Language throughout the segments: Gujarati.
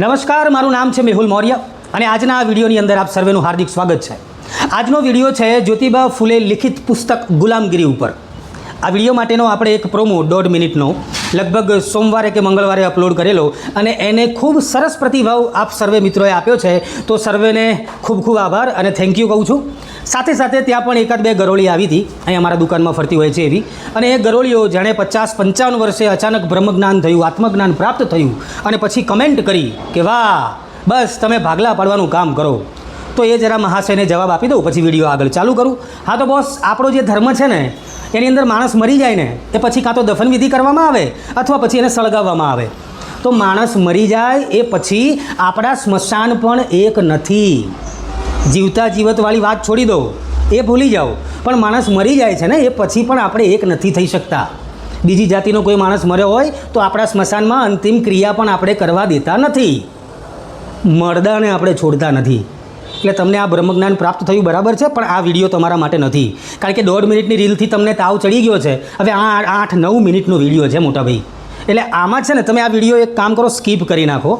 નમસ્કાર, મારું નામ છે મેહુલ મૌર્ય અને આજના આ વિડીયોની અંદર આપ સર્વેનું હાર્દિક સ્વાગત છે। આજનો વિડીયો છે જ્યોતિબા ફૂલે લિખિત પુસ્તક ગુલામગીરી ઉપર। આ વિડીયો માટેનો આપણે એક પ્રોમો 1.5 મિનિટનો લગભગ સોમવારે કે મંગળવારે અપલોડ કરેલો અને એને ખૂબ સરસ પ્રતિભાવ આપ સર્વે મિત્રોએ આપ્યો છે, તો સર્વેને ખૂબ ખૂબ આભાર અને થેન્ક યુ કહું છું। સાથે સાથે ત્યાં પણ એકાદ બે ગરોળી આવી હતી, અહીં અમારા દુકાનમાં ફરતી હોય છે એવી, અને એ ગરોળીઓ જેણે 50-55 વર્ષે અચાનક બ્રહ્મજ્ઞાન થયું, આત્મજ્ઞાન પ્રાપ્ત થયું અને પછી કમેન્ટ કરી કે વાહ, બસ તમે ભાગલા પાડવાનું કામ કરો, તો એ જરા મહાશયને જવાબ આપી દઉં, પછી વિડીયો આગળ ચાલુ કરું। હા તો બોસ, આપણો જે ધર્મ છે ને એની અંદર માણસ મરી જાય ને એ પછી કાં તો દફન વિધિ કરવામાં આવે અથવા પછી એને સળગાવવામાં આવે। તો માણસ મરી જાય એ પછી આપણા સ્મશાન પણ એક નથી। જીવતા જીવતવાળી વાત છોડી દો, એ ભૂલી જાઓ, પણ માણસ મરી જાય છે ને એ પછી પણ આપણે એક નથી થઈ શકતા। બીજી જાતિનો કોઈ માણસ મર્યો હોય તો આપણા સ્મશાનમાં અંતિમ ક્રિયા પણ આપણે કરવા દેતા નથી, મરદાને આપણે છોડતા નથી। એટલે તમને આ બ્રહ્મજ્ઞાન પ્રાપ્ત થયું બરાબર છે, પણ આ વિડીયો તમારા માટે નથી, કારણ કે 1.5 મિનિટની રીલથી તમને તાવ ચડી ગયો છે। હવે આ 8-9 મિનિટનો વિડીયો છે મોટા ભાઈ, એટલે આમાં છે ને તમે આ વિડીયો એક કામ કરો, સ્કીપ કરી નાખો,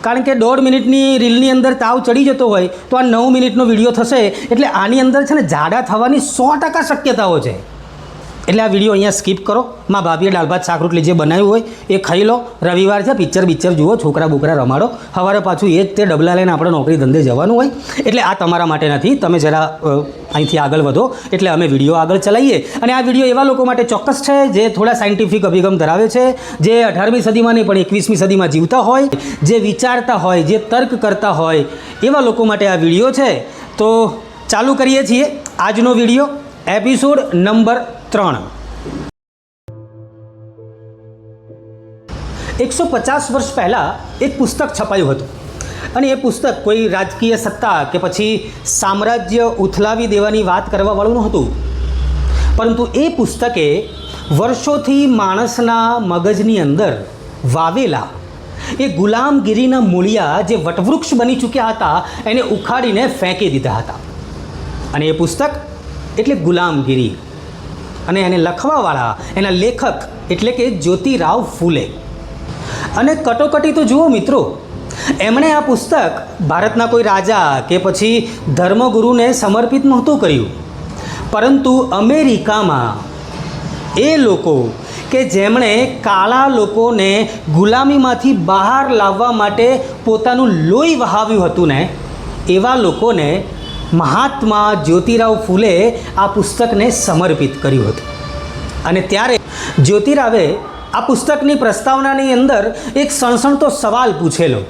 કારણ કે 1.5 મિનિટની રીલની અંદર તાવ ચડી જતો હોય તો આ 9 મિનિટનો વિડીયો થશે, એટલે આની અંદર છે ને જાડા થવાની 100% શક્યતાઓ છે। એટલે આ વિડીયો અહીંયા સ્કીપ કરો। માં ભાભીએ દાળ ભાત શાક રોટલી જે બનાવ્યું હોય એ ખાઈ લો, રવિવાર છે, પિક્ચર જુઓ, છોકરા બોકરા રમાડો, સવારે પાછું એ જ તે ડબલા લઈને આપણે નોકરી ધંધે જવાનું હોય, એટલે આ તમારા માટે નથી। તમે જરા અહીંથી આગળ વધો, એટલે અમે વિડીયો આગળ ચલાવીએ। અને આ વિડીયો એવા લોકો માટે ચોક્કસ છે જે થોડા સાયન્ટિફિક અભિગમ ધરાવે છે, જે 18મી સદીમાં નહીં પણ 21મી સદીમાં જીવતા હોય, જે વિચારતા હોય, જે તર્ક કરતા હોય, એવા લોકો માટે આ વિડીયો છે। તો ચાલુ કરીએ છીએ આજનો વિડીયો, એપિસોડ નંબર 3। 150 વર્ષ પહેલાં એક પુસ્તક છપાયું હતું અને એ પુસ્તક કોઈ રાજકીય સત્તા કે પછી સામ્રાજ્ય ઉથલાવી દેવાની વાત કરવાવાળું નહોતું, પરંતુ એ પુસ્તકે વર્ષોથી માણસના મગજની અંદર વાવેલા એ ગુલામગીરીના મૂળિયા જે વટવૃક્ષ બની ચૂક્યા હતા એને ઉખાડીને ફેંકી દીધા હતા। અને એ પુસ્તક એટલે ગુલામગીરી, અને એને લખવાવાળા એના લેખક એટલે કે જ્યોતિરાવ ફૂલે। અને કટોકટી તો જુઓ મિત્રો, એમણે આ પુસ્તક ભારતના કોઈ રાજા કે પછી ધર્મગુરુને સમર્પિત નહોતું કર્યું, પરંતુ અમેરિકામાં એ લોકો કે જેમણે કાળા લોકોને ગુલામીમાંથી બહાર લાવવા માટે પોતાનું લોહી વહાવ્યું હતું ને, એવા લોકોને મહાત્મા જ્યોતિરાવ ફૂલે આ પુસ્તકને સમર્પિત કર્યું હતું। અને ત્યારે જ્યોતિરાવે આ પુસ્તકની પ્રસ્તાવનાની અંદર એક સણસણતો સવાલ પૂછેલો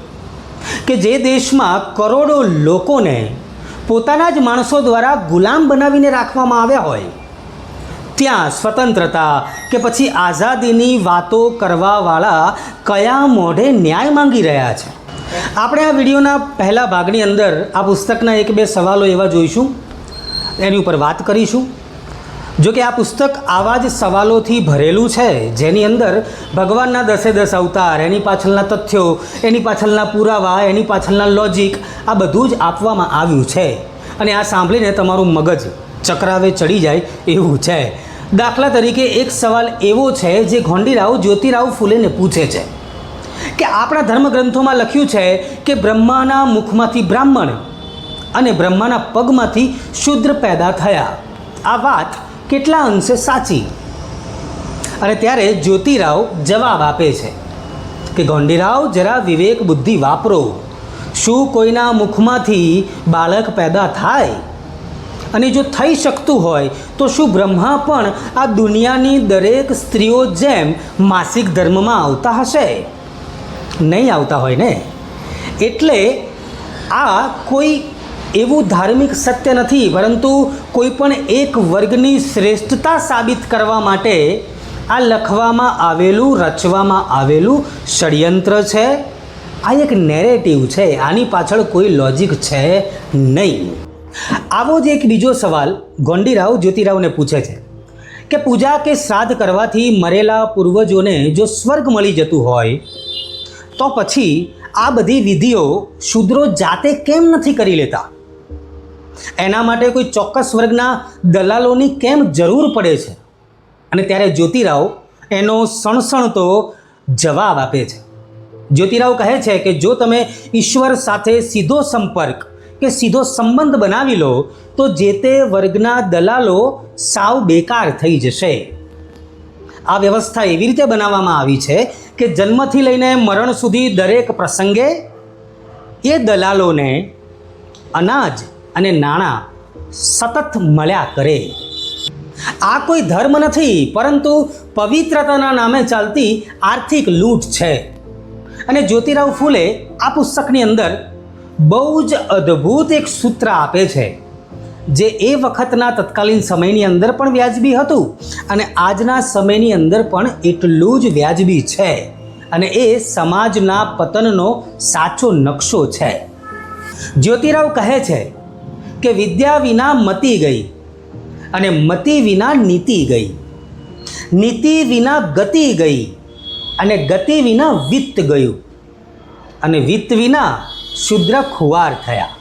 કે જે દેશમાં કરોડો લોકોને પોતાના જ માણસો દ્વારા ગુલામ બનાવીને રાખવામાં આવ્યા હોય, ત્યાં સ્વતંત્રતા કે પછી આઝાદીની વાતો કરવાવાળા કયા મોઢે ન્યાય માંગી રહ્યા છે? આપણે આ વિડીયોના પહેલા ભાગની અંદર આ પુસ્તકના 1-2 સવાલો એવા જોઈશું, એની ઉપર વાત કરીશું। જો કે આ પુસ્તક આવા જ સવાલોથી ભરેલું છે, જેની અંદર ભગવાનના 10-10 અવતાર, એની પાછળના તથ્યો, એની પાછળના પુરાવા, એની પાછળના લોજિક, આ બધું જ આપવામાં આવ્યું છે। અને આ સાંભળીને તમારું મગજ ચક્રાવે ચડી જાય એવું છે। દાખલા તરીકે એક સવાલ એવો છે જે ગોંડીરાવ જ્યોતિરાવ ફૂલેને પૂછે છે કે આપણા ધર્મગ્રંથોમાં લખ્યું છે કે બ્રહ્માના મુખમાંથી બ્રાહ્મણ અને બ્રહ્માના પગમાંથી શૂદ્ર પેદા થયા, આ વાત કેટલા અંશે સાચી? અને ત્યારે જ્યોતિરાવ જવાબ આપે છે કે ગોંડીરાવ, જરા વિવેક બુદ્ધિ વાપરો, શું કોઈના મુખમાંથી બાળક પેદા થાય? અને જો થઈ શકતું હોય તો શું બ્રહ્મા પણ આ દુનિયાની દરેક સ્ત્રીઓ જેમ માસિક ધર્મમાં આવતા હશે? નહીં આવતા હોય ને। એટલે આ કોઈ એવું ધાર્મિક સત્ય નથી, પરંતુ કોઈ પણ એક વર્ગની શ્રેષ્ઠતા સાબિત કરવા માટે આ લખવામાં આવેલું, રચવામાં આવેલું ષડયંત્ર છે। આ એક નેરેટિવ છે, આની પાછળ કોઈ લોજિક છે નહીં। આવો જ એક બીજો સવાલ ગોંડીરાવ જ્યોતિરાવને પૂછે છે કે પૂજા કે શ્રાદ્ધ કરવાથી મરેલા પૂર્વજોને જો સ્વર્ગ મળી જતું હોય તો પછી આ બધી વિધિઓ શૂદ્રો જાતે કેમ નથી કરી લેતા? એના માટે કોઈ ચોક્કસ વર્ગના દલાલોની કેમ જરૂર પડે છે? અને ત્યારે જ્યોતિરાવ એનો સણસણતો જવાબ આપે છે જ્યોતિરાવ કહે છે કે જો તમે ઈશ્વર સાથે સીધો સંપર્ક કે સીધો સંબંધ બનાવી લો તો જે તે વર્ગના દલાલો સાવ બેકાર થઈ જશે. આ વ્યવસ્થા એવી રીતે બનાવવામાં આવી છે કે જન્મથી લઈને મરણ સુધી દરેક પ્રસંગે એ દલાલોને અનાજ અને નાણાં સતત મળ્યા કરે. આ કોઈ ધર્મ નથી, પરંતુ પવિત્રતાના નામે ચાલતી આર્થિક લૂંટ છે. અને જ્યોતિરાવ ફૂલે આ પુસ્તકની અંદર બહુ જ અદ્ભુત એક સૂત્ર આપે છે, જે એ વખતના તત્કાલીન સમયની અંદર પણ વ્યાજબી હતું અને આજના સમયની અંદર પણ એટલું જ વ્યાજબી છે. અને એ સમાજના પતનનો સાચો નકશો છે. જ્યોતિરાવ કહે છે કે વિદ્યા વિના મતિ ગઈ અને મતિ વિના નીતિ ગઈ, નીતિ વિના ગતિ ગઈ અને ગતિ વિના વિત્ત ગયું અને વિત્ત વિના શુદ્ર ખુવાર થયા.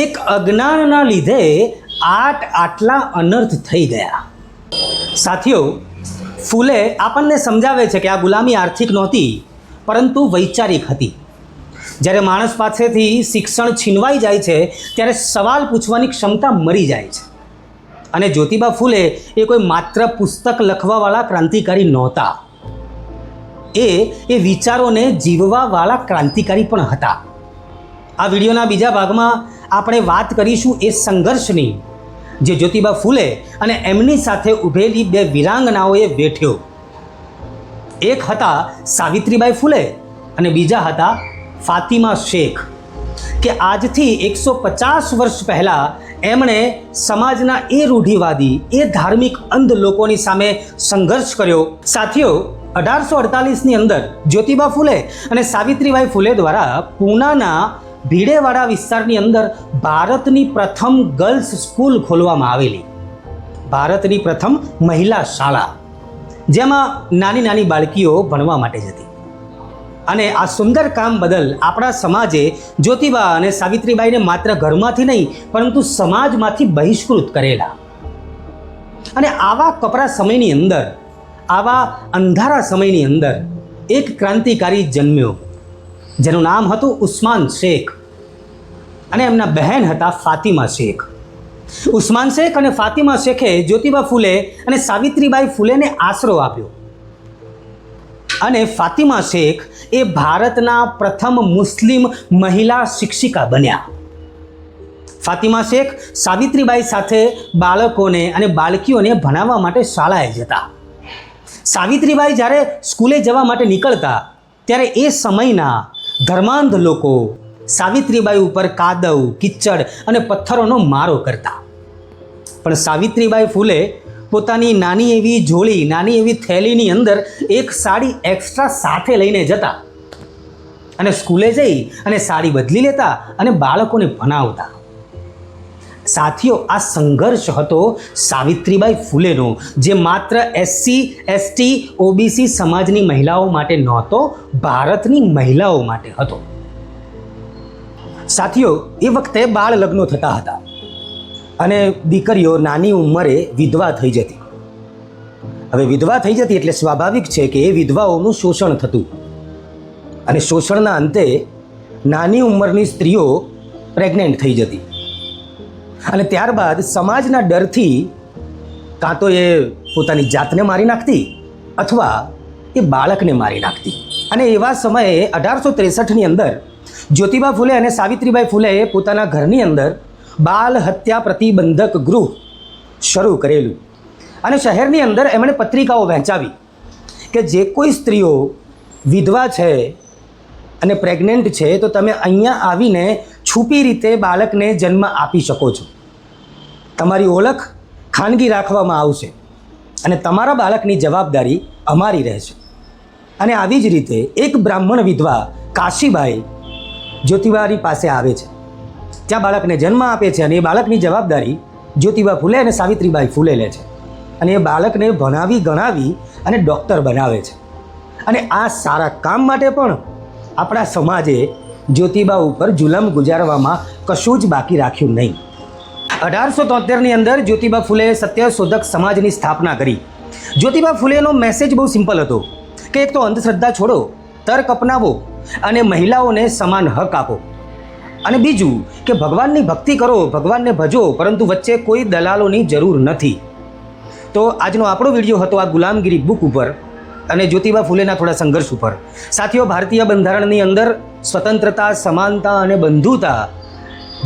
એક અજ્ઞાનના લીધે આટલા અનર્થ થઈ ગયા. સાથીઓ, ફૂલે આપણને સમજાવે છે કે આ ગુલામી આર્થિક નહોતી, પરંતુ વૈચારિક હતી. જ્યારે માણસ પાસેથી શિક્ષણ છીનવાઈ જાય છે ત્યારે સવાલ પૂછવાની ક્ષમતા મરી જાય છે. અને જ્યોતિબા ફૂલે એ કોઈ માત્ર પુસ્તક લખવાવાળા ક્રાંતિકારી નહોતા, એ વિચારોને જીવવાવાળા ક્રાંતિકારી પણ હતા. આ વિડીયોના બીજા ભાગમાં આપણે વાત કરીશું એ સંઘર્ષની, જે જ્યોતિબા ફૂલે અને એમની સાથે ઊભેલી બે વીરાંગનાઓએ વેઠ્યો. એક હતા સાવિત્રીબાઈ ફૂલે અને બીજા હતા ફાતિમા શેખ, કે આજથી 150 વર્ષ પહેલાં એમણે સમાજના એ રૂઢિવાદી, એ ધાર્મિક અંધ લોકોની સામે સંઘર્ષ કર્યો. સાથીઓ, 1848ની અંદર જ્યોતિબા ફૂલે અને સાવિત્રીબાઈ ફૂલે દ્વારા પૂનાના ભીડેવાડા વિસ્તારની અંદર ભારતની પ્રથમ ગર્લ્સ સ્કૂલ ખોલવામાં આવેલી, ભારતની પ્રથમ મહિલા શાળા, જેમાં નાની નાની બાળકીઓ ભણવા માટે જતી. અને આ સુંદર કામ બદલ આપણા સમાજે જ્યોતિબા અને સાવિત્રીબાઈને માત્ર ઘરમાંથી નહીં, પરંતુ સમાજમાંથી બહિષ્કૃત કરેલા. અને આવા કપરા સમયની અંદર, આવા અંધારા સમયની અંદર એક ક્રાંતિકારી જન્મ્યો, જેનું નામ હતું ઉસ્માન શેખ અને એમના બહેન હતા ફાતિમા શેખ. ઉસ્માન શેખ અને ફાતિમા શેખે જ્યોતિબા ફૂલે અને સાવિત્રીબાઈ ફૂલેને આશરો આપ્યો. અને ફાતિમા શેખ એ ભારતના પ્રથમ મુસ્લિમ મહિલા શિક્ષિકા બન્યા. ફાતિમા શેખ સાવિત્રીબાઈ સાથે બાળકોને અને બાળકીઓને ભણાવવા માટે શાળાએ જતા. સાવિત્રીબાઈ જ્યારે સ્કૂલે જવા માટે નીકળતા ત્યારે એ સમયના ધર્માંધ લોકો સાવિત્રીબાઈ ઉપર કાદવ, કિચડ અને પથ્થરોનો મારો કરતા. પણ સાવિત્રીબાઈ ફૂલે પોતાની નાની એવી ઝોળી, નાની એવી થેલીની અંદર એક સાડી એક્સ્ટ્રા સાથે લઈને જતા અને સ્કૂલે જઈ અને સાડી બદલી લેતા અને બાળકોને ભણાવતા. સાથીઓ, આ સંઘર્ષ હતો સાવિત્રીબાઈ ફૂલેનો, જે માત્ર SC, ST, OBC સમાજની મહિલાઓ માટે નહોતો, ભારતની મહિલાઓ માટે હતો. સાથીઓ, એ વખતે બાળ લગ્નો થતા હતા અને દીકરીઓ નાની ઉંમરે વિધવા થઈ જતી. હવે વિધવા થઈ જતી એટલે સ્વાભાવિક છે કે એ વિધવાઓનું શોષણ થતું અને શોષણના અંતે નાની ઉંમરની સ્ત્રીઓ પ્રેગ્નેન્ટ થઈ જતી. અને ત્યારબાદ સમાજના ડરથી કાં તો એ પોતાની જાતને મારી નાખતી અથવા એ બાળકને મારી નાખતી. અને એવા સમયે 1863ની અંદર જ્યોતિબા ફૂલે અને સાવિત્રીબાઈ ફૂલેએ પોતાના ઘરની અંદર બાલ હત્યા પ્રતિબંધક ગૃહ શરૂ કરેલું. અને શહેરની અંદર એમણે પત્રિકાઓ વહેંચાવી કે જે કોઈ સ્ત્રીઓ વિધવા છે અને પ્રેગ્નન્ટ છે તો તમે અહીંયા આવીને છુપી રીતે બાળકને જન્મ આપી શકો છો. તમારી ઓળખ ખાનગી રાખવામાં આવશે અને તમારા બાળકની જવાબદારી અમારી રહેશે. અને આવી જ રીતે એક બ્રાહ્મણ વિધવા કાશીબાઈ જ્યોતિબાની પાસે આવે છે, ત્યાં બાળકને જન્મ આપે છે અને એ બાળકની જવાબદારી જ્યોતિબા ફૂલે અને સાવિત્રીબાઈ ફૂલે લે છે. અને એ બાળકને ભણાવી ગણાવી અને ડૉક્ટર બનાવે છે. અને આ સારા કામ માટે પણ આપણા સમાજે જ્યોતિબા ઉપર જુલમ ગુજારવામાં કશું જ બાકી રાખ્યું નહીં. 1873ની અંદર જ્યોતિબા ફૂલે સત્યશોધક સમાજની સ્થાપના કરી. જ્યોતિબા ફૂલેનો મેસેજ બહુ સિમ્પલ હતો કે એક તો અંધશ્રદ્ધા છોડો, તર્ક અપનાવો અને મહિલાઓને સમાન હક આપો. અને બીજું કે ભગવાનની ભક્તિ કરો, ભગવાનને ભજો, પરંતુ વચ્ચે કોઈ દલાલોની જરૂર નથી. તો આજનો આપણો વિડીયો હતો આ ગુલામગીરી બુક ઉપર અને જ્યોતિબા ફૂલેના થોડા સંઘર્ષ ઉપર. સાથીઓ, ભારતીય બંધારણની અંદર સ્વતંત્રતા, સમાનતા અને બંધુતા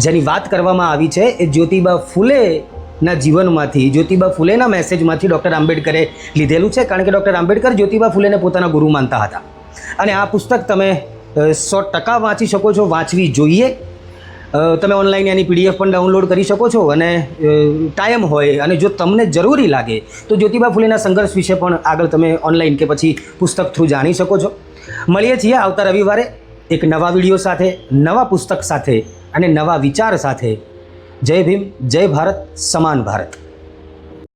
જેની વાત કરવામાં આવી છે એ જ્યોતિબા ફૂલેના જીવનમાંથી, જ્યોતિબા ફૂલેના મેસેજમાંથી ડૉક્ટર આંબેડકરે લીધેલું છે. કારણ કે ડૉક્ટર આંબેડકર જ્યોતિબા ફૂલેને પોતાના ગુરુ માનતા હતા. અને આ પુસ્તક તમે 100% વાંચી શકો છો, વાંચવી જોઈએ. તમે ઓનલાઈન એની PDF પણ ડાઉનલોડ કરી શકો છો. અને ટાઈમ હોય અને જો તમને જરૂરી લાગે તો જ્યોતિબા ફૂલેના સંઘર્ષ વિશે પણ આગળ તમે ઓનલાઈન કે પછી પુસ્તક થ્રુ જાણી શકો છો. મળીએ છીએ આવતા રવિવારે એક નવા વિડીયો સાથે, નવા પુસ્તક સાથે અને નવા વિચાર સાથે. જય ભીમ, જય ભારત, સમાન ભારત.